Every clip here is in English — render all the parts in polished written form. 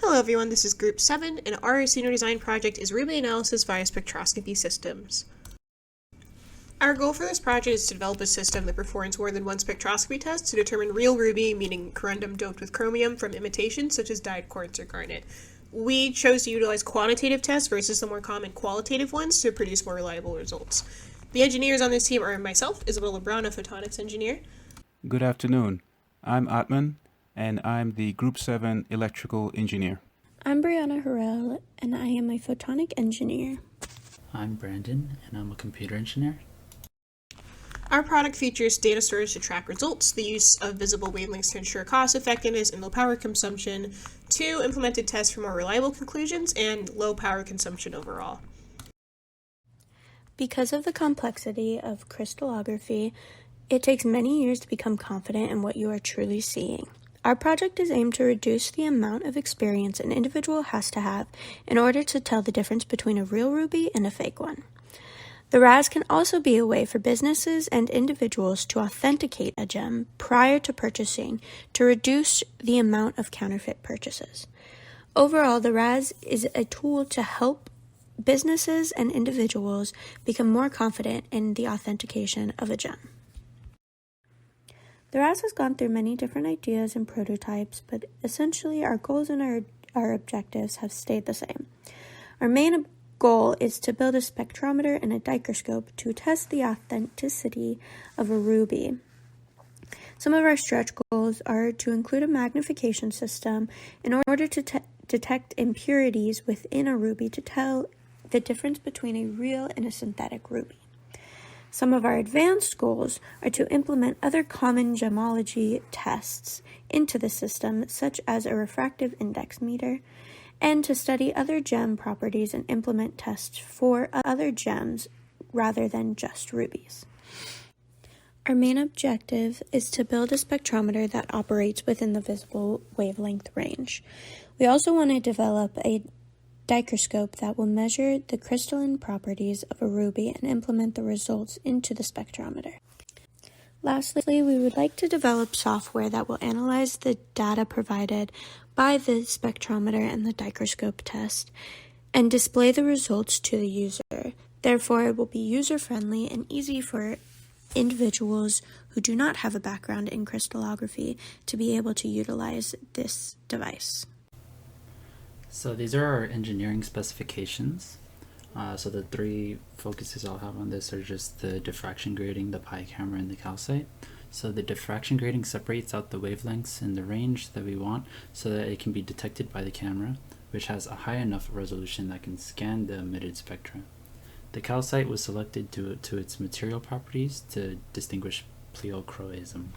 Hello everyone, this is Group 7, and our senior design project is Ruby analysis via spectroscopy systems. Our goal for this project is to develop a system that performs more than one spectroscopy test to determine real ruby, meaning corundum doped with chromium, from imitations such as dyed quartz or garnet. We chose to utilize quantitative tests versus the more common qualitative ones to produce more reliable results. The engineers on this team are myself, Isabella Brown, a photonics engineer. Good afternoon. I'm Atman, and I'm the Group 7 electrical engineer. I'm Brianna Harrell, and I am a photonic engineer. I'm Brandon, and I'm a computer engineer. Our product features data storage to track results, the use of visible wavelengths to ensure cost effectiveness and low power consumption, 2 implemented tests for more reliable conclusions, and low power consumption overall. Because of the complexity of crystallography, it takes many years to become confident in what you are truly seeing. Our project is aimed to reduce the amount of experience an individual has to have in order to tell the difference between a real ruby and a fake one. The RAS can also be a way for businesses and individuals to authenticate a gem prior to purchasing to reduce the amount of counterfeit purchases. Overall, the RAS is a tool to help businesses and individuals become more confident in the authentication of a gem. The RAS has gone through many different ideas and prototypes, but essentially our goals and our objectives have stayed the same. Our main goal is to build a spectrometer and a dichroscope to test the authenticity of a ruby. Some of our stretch goals are to include a magnification system in order to detect impurities within a ruby to tell the difference between a real and a synthetic ruby. Some of our advanced goals are to implement other common gemology tests into the system, such as a refractive index meter, and to study other gem properties and implement tests for other gems rather than just rubies. Our main objective is to build a spectrometer that operates within the visible wavelength range. We also want to develop a dichroscope that will measure the crystalline properties of a ruby and implement the results into the spectrometer. Lastly, we would like to develop software that will analyze the data provided by the spectrometer and the dichroscope test and display the results to the user. Therefore, it will be user-friendly and easy for individuals who do not have a background in crystallography to be able to utilize this device. So these are our engineering specifications. So the 3 focuses I'll have on this are just the diffraction grating, the pi camera, and the calcite. So the diffraction grating separates out the wavelengths in the range that we want so that it can be detected by the camera, which has a high enough resolution that can scan the emitted spectra. The calcite was selected due to its material properties to distinguish pleochroism.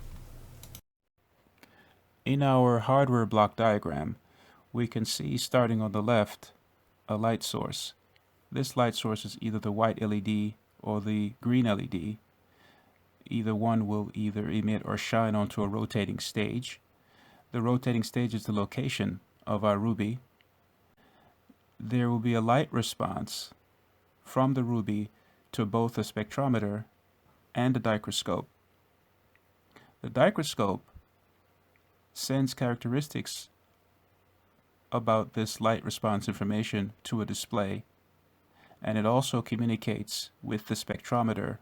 In our hardware block diagram, we can see, starting on the left, a light source. This light source is either the white LED or the green LED. Either one will either emit or shine onto a rotating stage. The rotating stage is the location of our ruby. There will be a light response from the ruby to both the spectrometer and the dichroscope. The dichroscope sends characteristics about this light response information to a display, and it also communicates with the spectrometer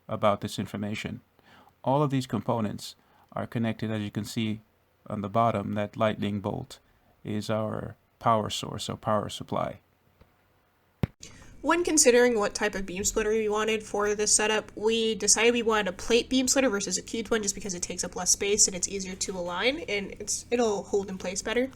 about this information. All of these components are connected. As you can see on the bottom, that lightning bolt is our power source or power supply. When considering what type of beam splitter we wanted for this setup, we decided we wanted a plate beam splitter versus a cubed one just because it takes up less space and it's easier to align and it'll hold in place better.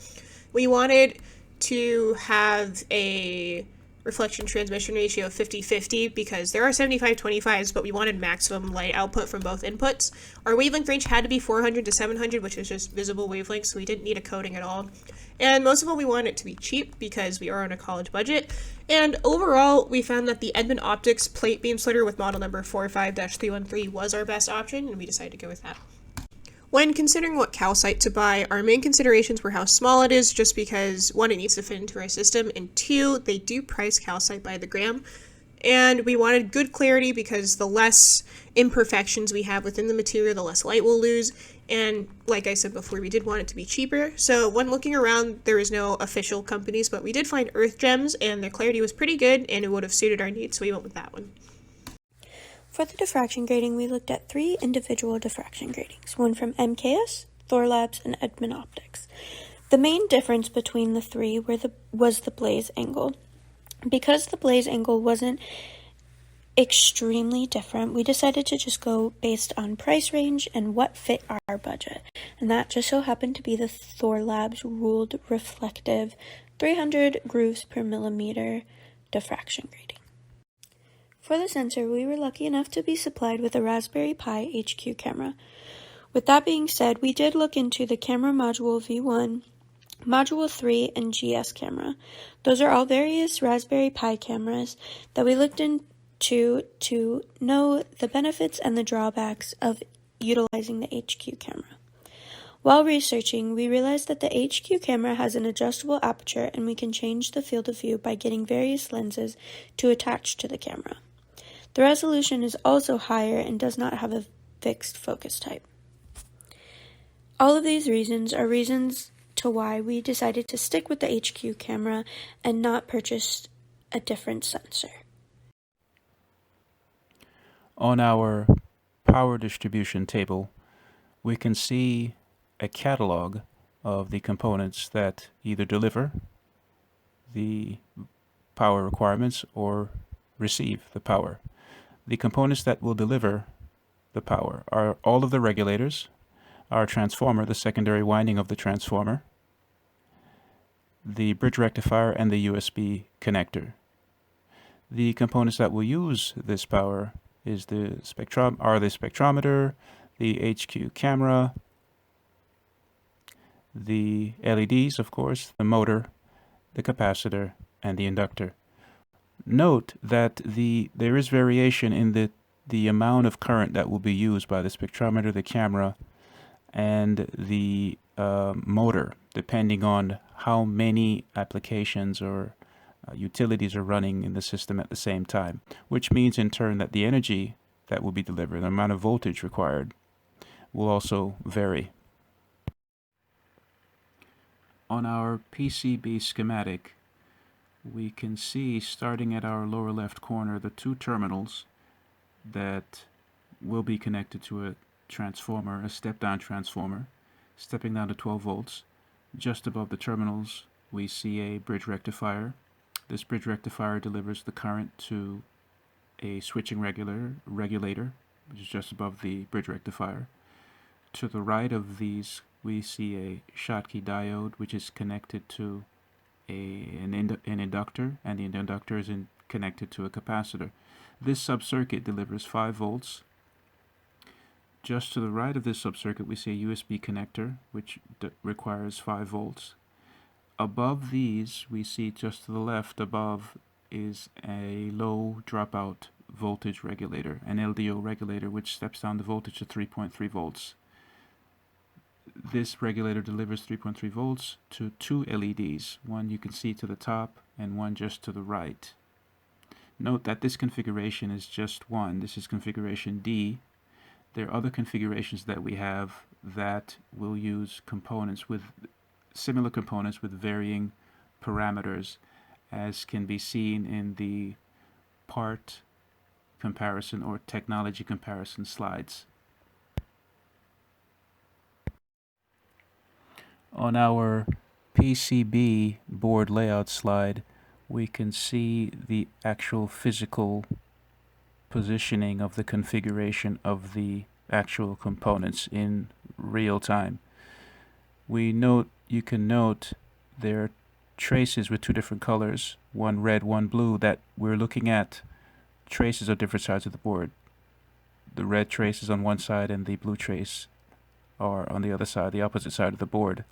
We wanted to have a reflection transmission ratio of 50-50 because there are 75-25s, but we wanted maximum light output from both inputs. Our wavelength range had to be 400 to 700, which is just visible wavelengths, so we didn't need a coating at all. And most of all, we wanted it to be cheap because we are on a college budget. And overall, we found that the Edmund Optics plate beam splitter with model number 45-313 was our best option, and we decided to go with that. When considering what calcite to buy, our main considerations were how small it is, just because 1, it needs to fit into our system, and 2, they do price calcite by the gram, And we wanted good clarity because the less imperfections we have within the material, the less light we'll lose. And like I said before, we did want it to be cheaper. So when looking around, there is no official companies, but we did find Earth Gems, and their clarity was pretty good, and it would have suited our needs, so we went with that one. For the diffraction grading, we looked at 3 individual diffraction gratings, one from MKS, Thorlabs, and Edmund Optics. The main difference between the 3 was the blaze angle. Because the blaze angle wasn't extremely different, we decided to just go based on price range and what fit our budget. And that just so happened to be the Thorlabs ruled reflective 300 grooves per millimeter diffraction grating. For the sensor, we were lucky enough to be supplied with a Raspberry Pi HQ camera. With that being said, we did look into the camera module V1, module 3, and GS camera. Those are all various Raspberry Pi cameras that we looked into to know the benefits and the drawbacks of utilizing the HQ camera. While researching, we realized that the HQ camera has an adjustable aperture and we can change the field of view by getting various lenses to attach to the camera. The resolution is also higher and does not have a fixed focus type. All of these reasons are reasons to why we decided to stick with the HQ camera and not purchase a different sensor. On our power distribution table, we can see a catalog of the components that either deliver the power requirements or receive the power. The components that will deliver the power are all of the regulators, our transformer, the secondary winding of the transformer, the bridge rectifier, and the USB connector. The components that will use this power is the spectrometer, the HQ camera, the LEDs, of course, the motor, the capacitor, and the inductor. Note that there is variation in the amount of current that will be used by the spectrometer, the camera, and the motor, depending on how many applications or utilities are running in the system at the same time, which means in turn that the energy that will be delivered, the amount of voltage required, will also vary. On our PCB schematic, we can see, starting at our lower left corner, the 2 terminals that will be connected to a transformer, a step-down transformer, stepping down to 12 volts. Just above the terminals, we see a bridge rectifier. This bridge rectifier delivers the current to a switching regulator, which is just above the bridge rectifier. To the right of these, we see a Schottky diode, which is connected to an inductor, and the inductor is connected to a capacitor. This subcircuit delivers 5 volts. Just to the right of this subcircuit, we see a USB connector, which requires 5 volts. Above these, we see just to the left above is a low dropout voltage regulator, an LDO regulator, which steps down the voltage to 3.3 volts. This regulator delivers 3.3 volts to 2 LEDs, one you can see to the top and one just to the right. Note that this configuration is just one. This is configuration D. There are other configurations that we have that will use similar components with varying parameters, as can be seen in the part comparison or technology comparison slides. On our PCB board layout slide, we can see the actual physical positioning of the configuration of the actual components in real time. You can note there are traces with 2 different colors, one red, one blue, that we're looking at traces of different sides of the board. The red trace is on one side and the blue trace are on the other side, the opposite side of the board.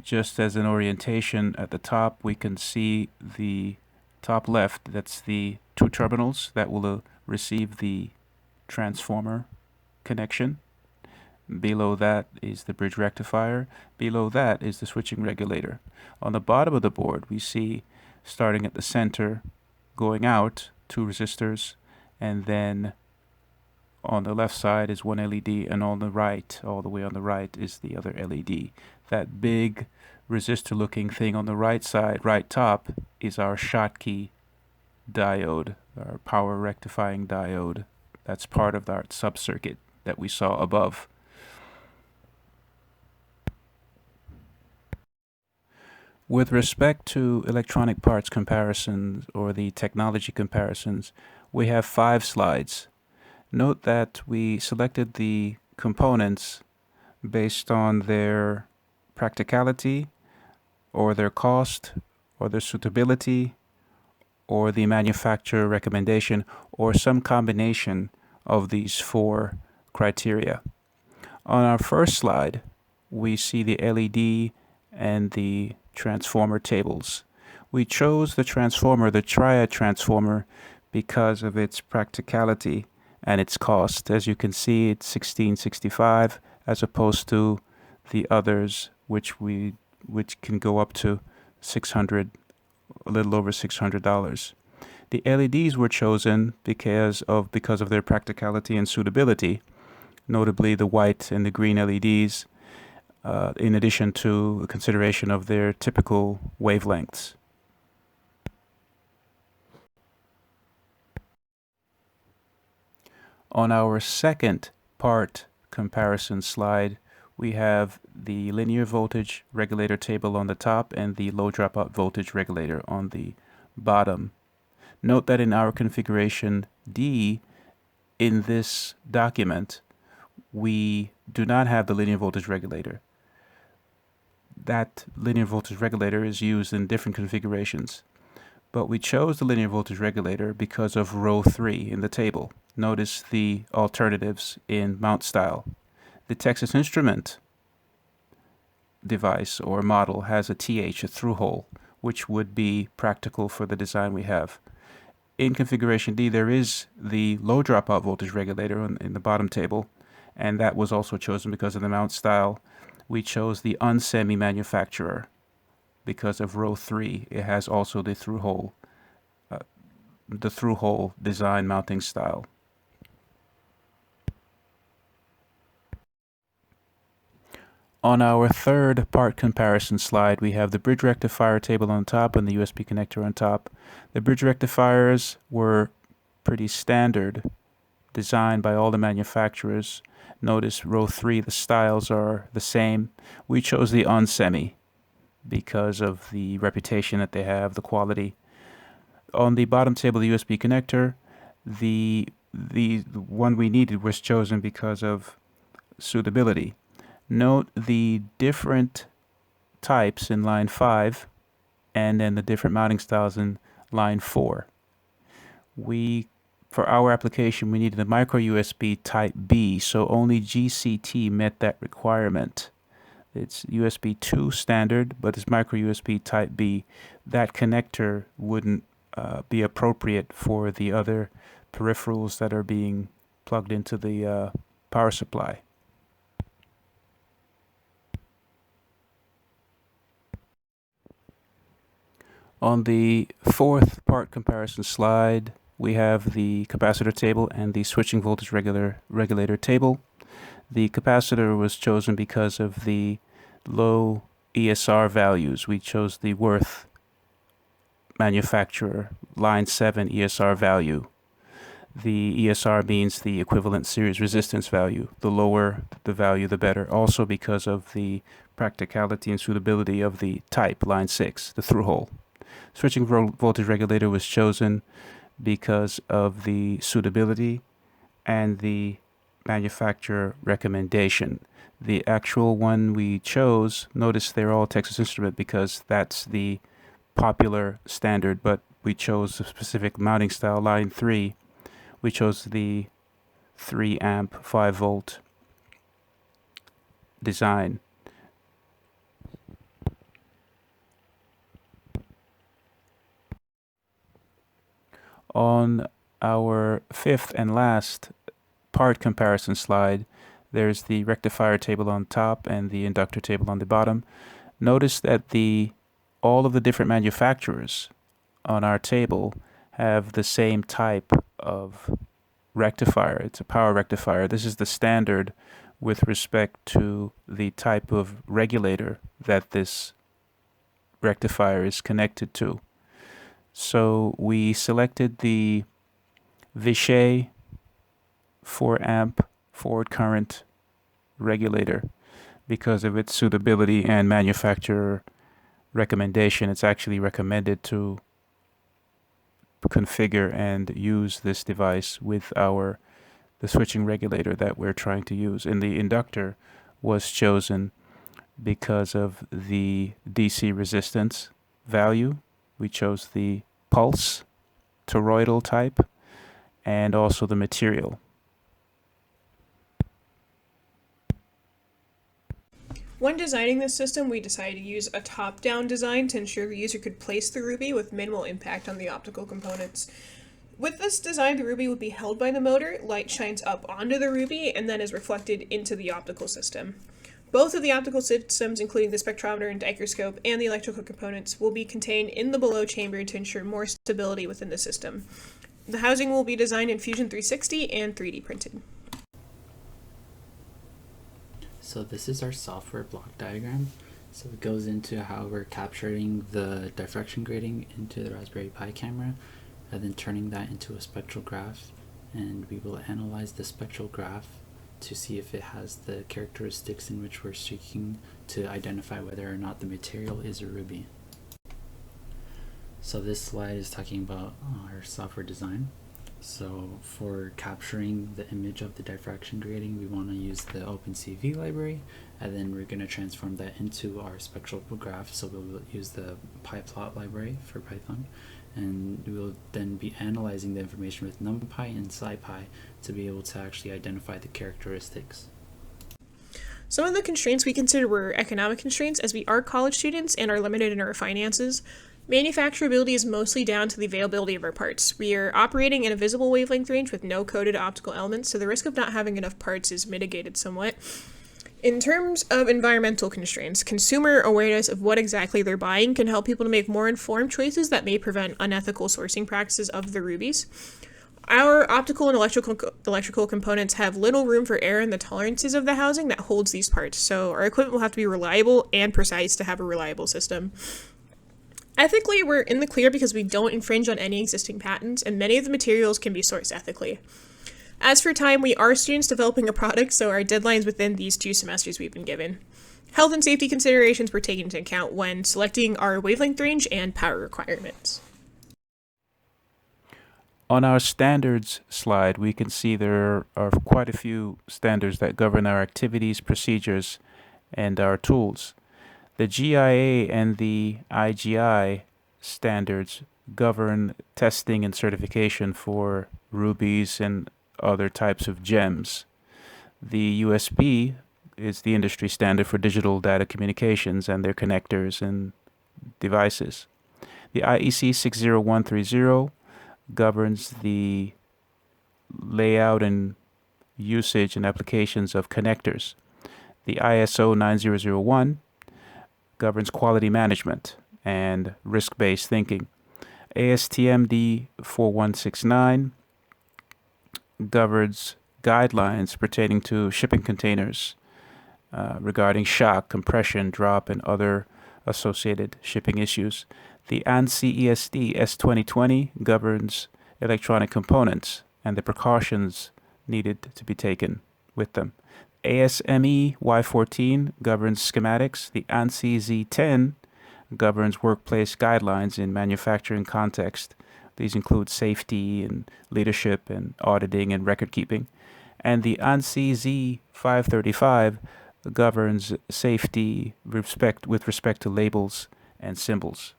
Just as an orientation, at the top we can see the top left, that's the 2 terminals that will receive the transformer connection. Below that is the bridge rectifier. Below that is the switching regulator. On the bottom of the board, we see, starting at the center, going out 2 resistors, and then on the left side is one LED, and on the right, all the way on the right, is the other LED. That big resistor looking thing on the right side, right top, is our Schottky diode, our power rectifying diode. That's part of our subcircuit that we saw above. With respect to electronic parts comparisons, or the technology comparisons, we have 5 slides. Note that we selected the components based on their practicality, or their cost, or their suitability, or the manufacturer recommendation, or some combination of these 4 criteria. On our first slide, we see the LED and the transformer tables. We chose the transformer, the triad transformer, because of its practicality and its cost. As you can see, it's $16.65 as opposed to the others, which can go up to $600, a little over $600. The LEDs were chosen because of their practicality and suitability, notably the white and the green LEDs, in addition to consideration of their typical wavelengths. On our second part comparison slide, we have the linear voltage regulator table on the top and the low dropout voltage regulator on the bottom. Note that in our configuration D in this document, we do not have the linear voltage regulator. That linear voltage regulator is used in different configurations, but we chose the linear voltage regulator because of row 3 in the table. Notice the alternatives in mount style. The Texas Instrument device or model has a TH, a through hole, which would be practical for the design we have. In configuration D, there is the low dropout voltage regulator in the bottom table, and that was also chosen because of the mount style. We chose the unsemi manufacturer because of row 3. It has also the through hole design mounting style. On our third part comparison slide, we have the bridge rectifier table on top and the USB connector on top. The bridge rectifiers were pretty standard, designed by all the manufacturers. Notice row 3, the styles are the same. We chose the unsemi because of the reputation that they have, the quality. On the bottom table, the USB connector, the one we needed was chosen because of suitability. Note the different types in line 5 and then the different mounting styles in line 4. For our application, we needed a micro USB type B, so only GCT met that requirement. It's USB 2 standard, but it's micro USB type B. That connector wouldn't be appropriate for the other peripherals that are being plugged into the power supply. On the fourth part comparison slide, we have the capacitor table and the switching voltage regulator table. The capacitor was chosen because of the low ESR values. We chose the Worth manufacturer line 7 ESR value. The ESR means the equivalent series resistance value. The lower the value, the better. Also because of the practicality and suitability of the type, line 6, the through hole. Switching voltage regulator was chosen because of the suitability and the manufacturer recommendation. The actual one we chose, notice they're all Texas Instrument because that's the popular standard, but we chose a specific mounting style, line 3. We chose the 3 amp 5 volt design. On our fifth and last part comparison slide, there's the rectifier table on top and the inductor table on the bottom. Notice that all of the different manufacturers on our table have the same type of rectifier. It's a power rectifier. This is the standard with respect to the type of regulator that this rectifier is connected to. So we selected the Vishay 4 amp forward current regulator because of its suitability and manufacturer recommendation. It's actually recommended to configure and use this device with the switching regulator that we're trying to use. And the inductor was chosen because of the DC resistance value. We chose the pulse toroidal type and also the material. When designing this system, we decided to use a top-down design to ensure the user could place the ruby with minimal impact on the optical components. With this design, the ruby would be held by the motor, light shines up onto the ruby, and then is reflected into the optical system. Both of the optical systems, including the spectrometer and dicroscope, and the electrical components, will be contained in the below chamber to ensure more stability within the system. The housing will be designed in Fusion 360 and 3D printed. So this is our software block diagram. So it goes into how we're capturing the diffraction grating into the Raspberry Pi camera and then turning that into a spectral graph. And we will analyze the spectral graph to see if it has the characteristics in which we're seeking to identify whether or not the material is a ruby. So this slide is talking about our software design. So for capturing the image of the diffraction grating, we want to use the OpenCV library, and then we're going to transform that into our spectral graph. So we'll use the PyPlot library for Python, and we'll then be analyzing the information with NumPy and SciPy to be able to actually identify the characteristics. Some of the constraints we consider were economic constraints, as we are college students and are limited in our finances. Manufacturability is mostly down to the availability of our parts. We are operating in a visible wavelength range with no coded optical elements, so the risk of not having enough parts is mitigated somewhat. In terms of environmental constraints, consumer awareness of what exactly they're buying can help people to make more informed choices that may prevent unethical sourcing practices of the rubies. Our optical and electrical components have little room for error in the tolerances of the housing that holds these parts, so our equipment will have to be reliable and precise to have a reliable system. Ethically, we're in the clear because we don't infringe on any existing patents, and many of the materials can be sourced ethically. As for time, we are students developing a product, so our deadline's within these 2 semesters we've been given. Health and safety considerations were taken into account when selecting our wavelength range and power requirements. On our standards slide, we can see there are quite a few standards that govern our activities, procedures, and our tools. The GIA and the IGI standards govern testing and certification for rubies and other types of gems. The USB is the industry standard for digital data communications and their connectors and devices. The IEC 60130 governs the layout and usage and applications of connectors. The ISO 9001 governs quality management and risk-based thinking. ASTM D4169 governs guidelines pertaining to shipping containers regarding shock, compression, drop, and other associated shipping issues. The ANSI ESD S2020 governs electronic components and the precautions needed to be taken with them. ASME Y14 governs schematics. The ANSI Z10 governs workplace guidelines in manufacturing context. These include safety and leadership and auditing and record keeping. And the ANSI Z535 governs safety with respect to labels and symbols.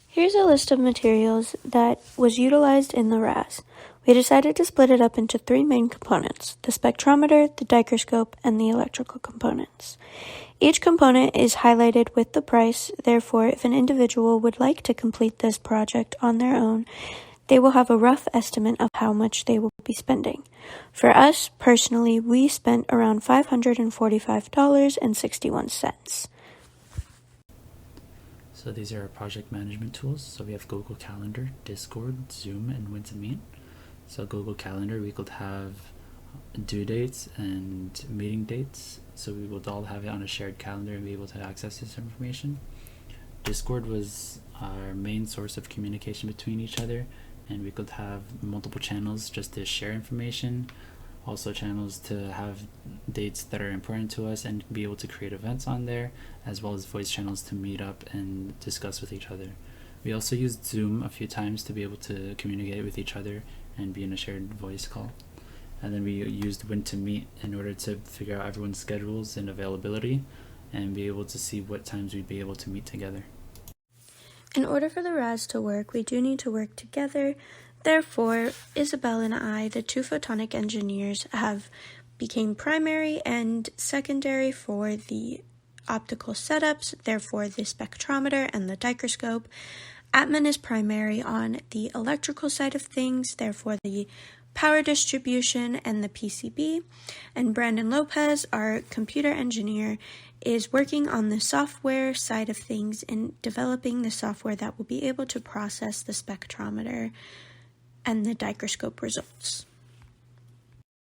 Here's a list of materials that was utilized in the RAS. We decided to split it up into 3 main components: the spectrometer, the dicroscope, and the electrical components. Each component is highlighted with the price. Therefore, if an individual would like to complete this project on their own, they will have a rough estimate of how much they will be spending. For us, personally, we spent around $545.61. So these are our project management tools. So we have Google Calendar, Discord, Zoom, and When2Meet. So Google Calendar, we could have due dates and meeting dates. So we would all have it on a shared calendar and be able to access this information. Discord was our main source of communication between each other, and we could have multiple channels just to share information, also channels to have dates that are important to us and be able to create events on there, as well as voice channels to meet up and discuss with each other. We also used Zoom a few times to be able to communicate with each other and be in a shared voice call. And then we used When2Meet in order to figure out everyone's schedules and availability and be able to see what times we'd be able to meet together. In order for the RAS to work, we do need to work together. Therefore, Isabel and I, the two photonic engineers, have became primary and secondary for the optical setups, therefore the spectrometer and the dicroscope. Atman is primary on the electrical side of things, therefore the power distribution and the PCB. And Brandon Lopez, our computer engineer, is working on the software side of things and developing the software that will be able to process the spectrometer and the dicroscope results.